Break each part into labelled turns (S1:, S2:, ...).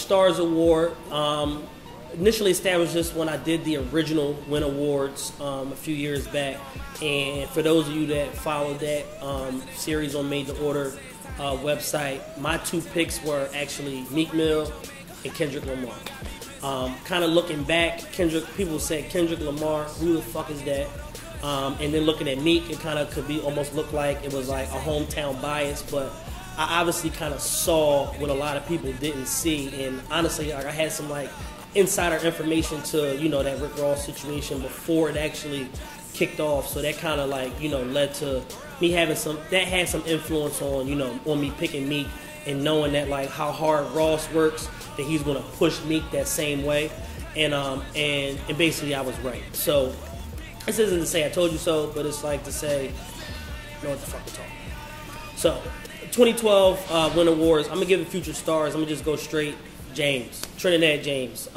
S1: Stars Award. Initially established this when I did the original Win Awards a few years back. And for those of you that followed that series on Made to Order website, my two picks were actually Meek Mill and Kendrick Lamar. Kind of looking back, people said Kendrick Lamar, who the fuck is that? And then looking at Meek, it kind of could be almost look like it was like a hometown bias, but I obviously kind of saw what a lot of people didn't see. And honestly, like, I had some like insider information to, you know, that Rick Ross situation before it actually kicked off. So that kind of like, you know, led to me having that had some influence on, you know, on me picking Meek and knowing that like how hard Ross works, that he's going to push Meek that same way. And basically I was right. So this isn't to say I told you so, but it's like to say, know what the fuck we're talking. So 2012 Win Awards, I'm going to give it Future Stars. I'm going to just go straight James, Trinidad James.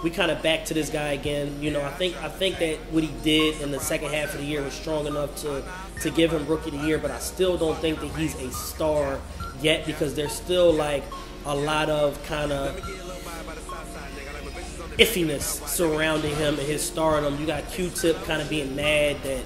S1: We kind of back to this guy again. You know, I think that what he did in the second half of the year was strong enough to give him Rookie of the Year, but I still don't think that he's a star yet because there's still like a lot of kind of iffiness surrounding him and his stardom. You got Q-Tip kind of being mad that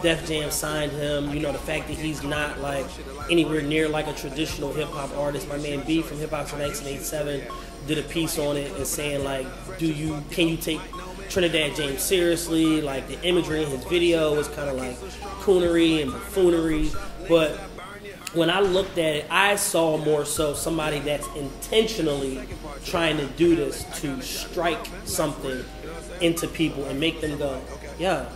S1: Def Jam signed him. You know, the fact that he's not like anywhere near like a traditional hip hop artist. My man B from Hip Hop for 1987 did a piece on it and saying like, can you take Trinidad James seriously? Like the imagery in his video was kind of like coonery and buffoonery. But when I looked at it, I saw more so somebody that's intentionally trying to do this to strike something into people and make them go, yeah,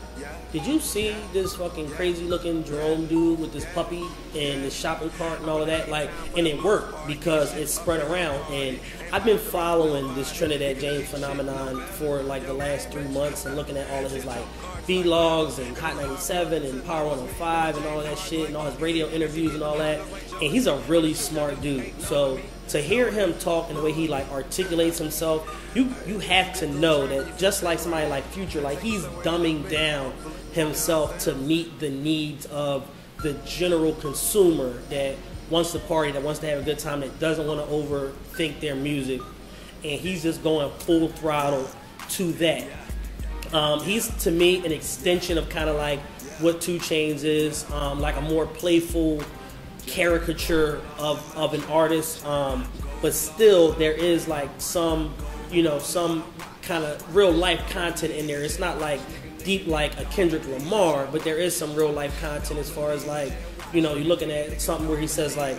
S1: did you see this fucking crazy looking Jerome dude with this puppy and this shopping cart and all of that? Like, and it worked because it spread around. And I've been following this Trinidad James phenomenon for like the last 3 months and looking at all of his like vlogs and Hot 97 and Power 105 and all of that shit and all his radio interviews and all that. And he's a really smart dude. So to hear him talk and the way he like articulates himself, you have to know that just like somebody like Future, like he's dumbing down himself to meet the needs of the general consumer that wants to party, that wants to have a good time, that doesn't want to overthink their music, and he's just going full throttle to that. He's to me an extension of kind of like what 2 Chainz is, like a more playful caricature of an artist, but still there is like some, you know, some kind of real life content in there. It's not like deep like a Kendrick Lamar, but there is some real life content as far as like, you know, you're looking at something where he says like,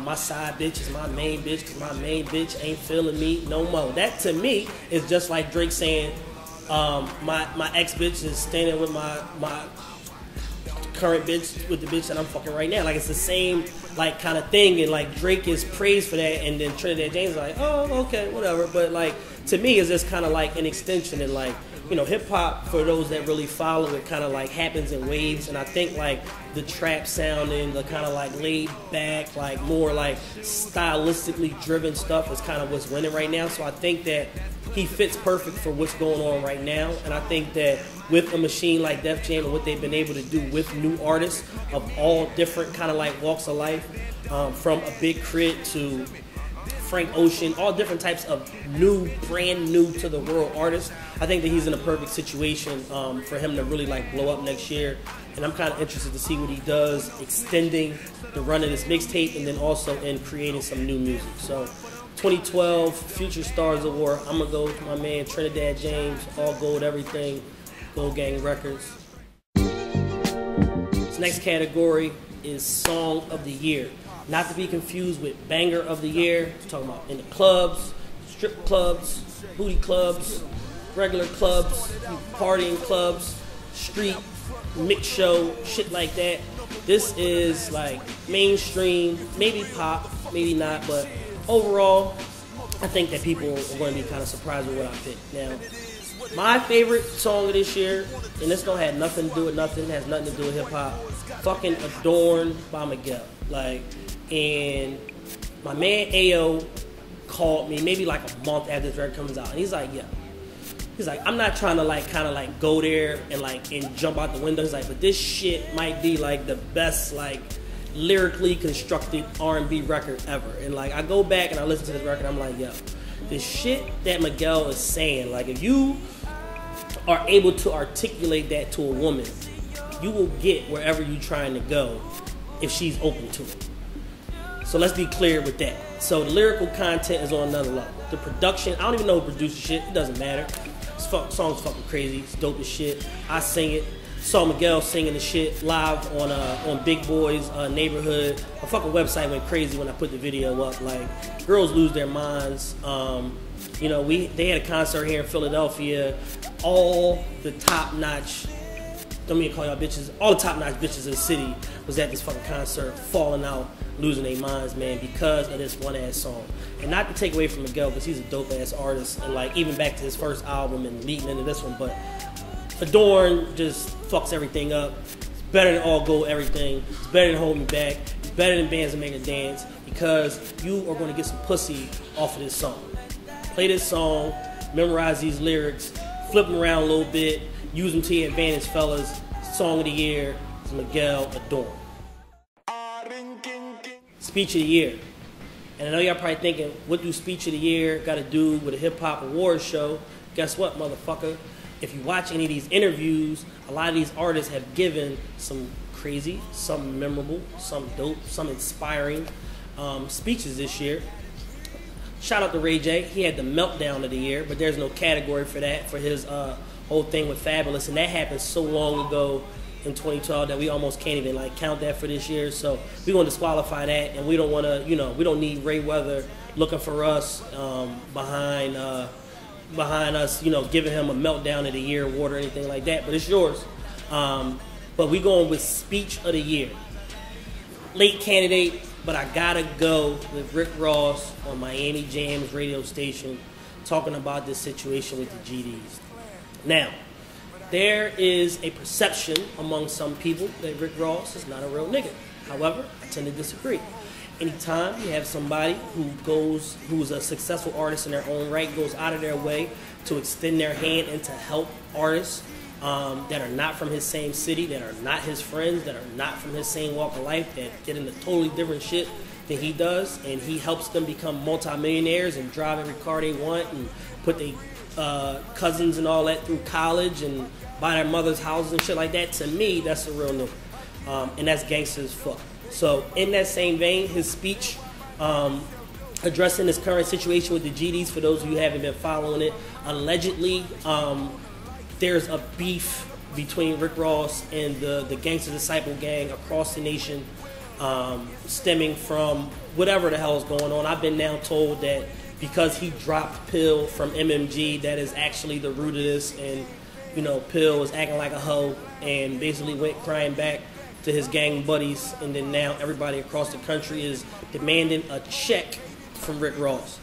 S1: my side bitch is my main bitch because my main bitch ain't feeling me no more. That to me is just like Drake saying, my ex bitch is standing with my current bitch with the bitch that I'm fucking right now. Like it's the same like kind of thing, and like Drake is praised for that, and then Trinidad James is like, oh okay, whatever. But like to me, it's just kind of like an extension, and like, you know, hip hop, for those that really follow it, kind of like happens in waves. And I think like the trap sounding, the kind of like laid back, like more like stylistically driven stuff is kind of what's winning right now. So I think that he fits perfect for what's going on right now. And I think that with a machine like Def Jam and what they've been able to do with new artists of all different kind of like walks of life, from a Big Crit to Frank Ocean, all different types of new, brand new to the world artists. I think that he's in a perfect situation for him to really like blow up next year. And I'm kind of interested to see what he does, extending the run of this mixtape and then also in creating some new music. So 2012 Future Stars Award, I'm going to go with my man Trinidad James, all gold everything, Gold Gang Records. This next category is Song of the Year. Not to be confused with Banger of the Year. We're talking about in the clubs, strip clubs, booty clubs, regular clubs, partying clubs, street, mix show, shit like that. This is like mainstream, maybe pop, maybe not, but overall, I think that people are going to be kind of surprised with what I picked. Now, my favorite song of this year, and this don't have nothing to do with nothing, it has nothing to do with hip hop, fucking Adorn by Miguel. Like, and my man Ayo called me maybe like a month after this record comes out, and he's like, yeah. He's like, I'm not trying to like kind of like go there and like and jump out the window. He's like, but this shit might be like the best like lyrically constructed R&B record ever. And like I go back and I listen to this record, I'm like, yo, the shit that Miguel is saying, like if you are able to articulate that to a woman, you will get wherever you're trying to go if she's open to it. So let's be clear with that. So the lyrical content is on another level. The production, I don't even know who produces shit. It doesn't matter. This song's fucking crazy. It's dope as shit. I sing it. Saw Miguel singing the shit live on Big Boy's Neighborhood. My fucking website went crazy when I put the video up. Like, girls lose their minds. You know, they had a concert here in Philadelphia. All the top-notch, don't mean to call y'all bitches, all the top-notch bitches in the city was at this fucking concert, falling out, losing their minds, man, because of this one-ass song. And not to take away from Miguel, because he's a dope-ass artist, and like, even back to his first album and leading into this one, but Adorn just fucks everything up. It's better than All Gold Everything. It's better than Hold Me Back. It's better than Bands That Make a Dance, because you are going to get some pussy off of this song. Play this song, memorize these lyrics, flip them around a little bit, use them to your advantage, fellas. Song of the year is Miguel Adorn. Speech of the year. And I know y'all probably thinking, what do Speech of the Year got to do with a hip-hop awards show? Guess what, motherfucker? If you watch any of these interviews, a lot of these artists have given some crazy, some memorable, some dope, some inspiring speeches this year. Shout out to Ray J. He had the meltdown of the year, but there's no category for that, for his whole thing with Fabulous. And that happened so long ago in 2012 that we almost can't even like count that for this year. So we're going to disqualify that, and we don't want to, you know, we don't need Ray Weather looking for us behind us, you know, giving him a meltdown of the year award or anything like that. But it's yours. But we going with Speech of the Year. Late candidate, but I gotta go with Rick Ross on Miami Jams radio station talking about this situation with the GDs. Now, there is a perception among some people that Rick Ross is not a real nigga. However, I tend to disagree. Anytime you have somebody who's a successful artist in their own right, goes out of their way to extend their hand and to help artists that are not from his same city, that are not his friends, that are not from his same walk of life, that get into totally different shit than he does, and he helps them become multimillionaires and drive every car they want and put their cousins and all that through college and buy their mother's houses and shit like that. To me, that's a real nigga, and that's gangster as fuck. So in that same vein, his speech addressing this current situation with the GDs, for those of you who haven't been following it, allegedly there's a beef between Rick Ross and the Gangsta Disciple gang across the nation, stemming from whatever the hell is going on. I've been now told that because he dropped Pill from MMG, that is actually the root of this, and you know, Pill was acting like a hoe and basically went crying back to his gang buddies, and then now everybody across the country is demanding a check from Rick Ross.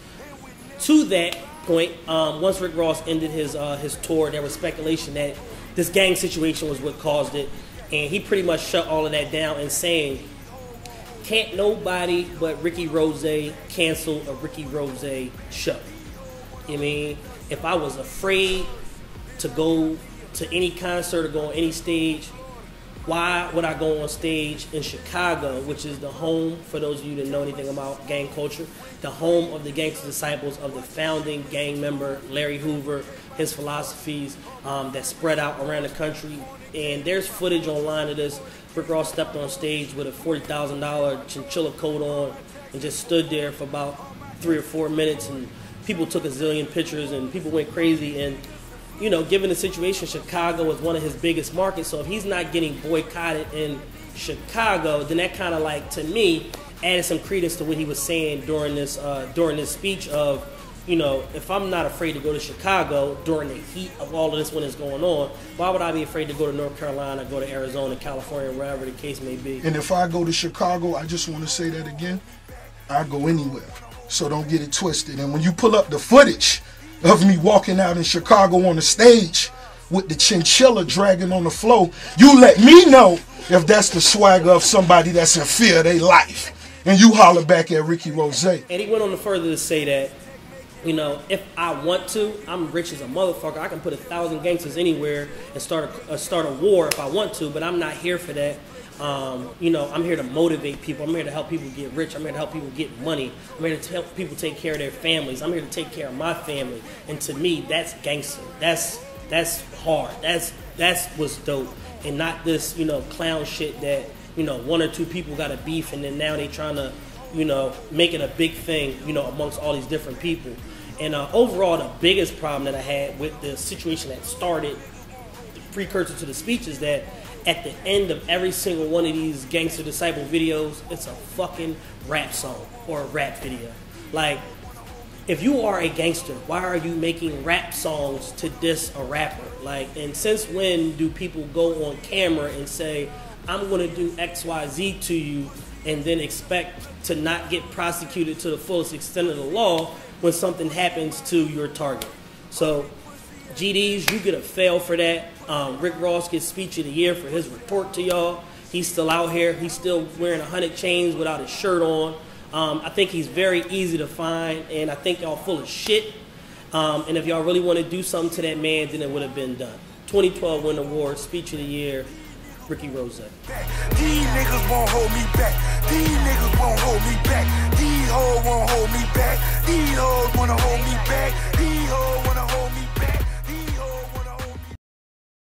S1: To that point, once Rick Ross ended his tour, there was speculation that this gang situation was what caused it, and he pretty much shut all of that down and saying, can't nobody but Ricky Rose cancel a Ricky Rose show. I mean, if I was afraid to go to any concert or go on any stage, why would I go on stage in Chicago, which is the home, for those of you that know anything about gang culture, the home of the Gangsta Disciples, of the founding gang member Larry Hoover, his philosophies that spread out around the country. And there's footage online of this. Rick Ross stepped on stage with a $40,000 chinchilla coat on and just stood there for about 3 or 4 minutes, and people took a zillion pictures and people went crazy. And you know, given the situation, Chicago is one of his biggest markets, so if he's not getting boycotted in Chicago, then that kind of like, to me, added some credence to what he was saying during this speech of, you know, if I'm not afraid to go to Chicago during the heat of all of this when it's going on, why would I be afraid to go to North Carolina, go to Arizona, California, wherever the case may be?
S2: And if I go to Chicago, I just want to say that again, I go anywhere, so don't get it twisted. And when you pull up the footage of me walking out in Chicago on the stage with the chinchilla dragging on the floor, you let me know if that's the swagger of somebody that's in fear of their life. And you holler back at Ricky Rose.
S1: And he went on to further to say that, you know, if I want to, I'm rich as a motherfucker. I can put 1,000 gangsters anywhere and start a war if I want to, but I'm not here for that. You know, I'm here to motivate people. I'm here to help people get rich. I'm here to help people get money. I'm here to help people take care of their families. I'm here to take care of my family. And to me, that's gangster. That's hard. That's what's dope. And not this, you know, clown shit that, you know, one or two people got a beef and then now they trying to, you know, make it a big thing, you know, amongst all these different people. And overall, the biggest problem that I had with the situation that started, the precursor to the speech, is that at the end of every single one of these Gangster Disciple videos, it's a fucking rap song or a rap video. Like, if you are a gangster, why are you making rap songs to diss a rapper? Like, and since when do people go on camera and say, I'm going to do XYZ to you, and then expect to not get prosecuted to the fullest extent of the law when something happens to your target? So, GDs, you get a fail for that. Rick Ross gets Speech of the Year for his report to y'all. He's still out here. He's still wearing 100 chains without his shirt on. I think he's very easy to find, and I think y'all full of shit. And if y'all really want to do something to that man, then it would have been done. 2012 Win Award, Speech of the Year, Ricky Rose.
S3: These niggas won't hold me back. These niggas won't hold me back. These hoes won't hold me back. These hoes wanna hold me back.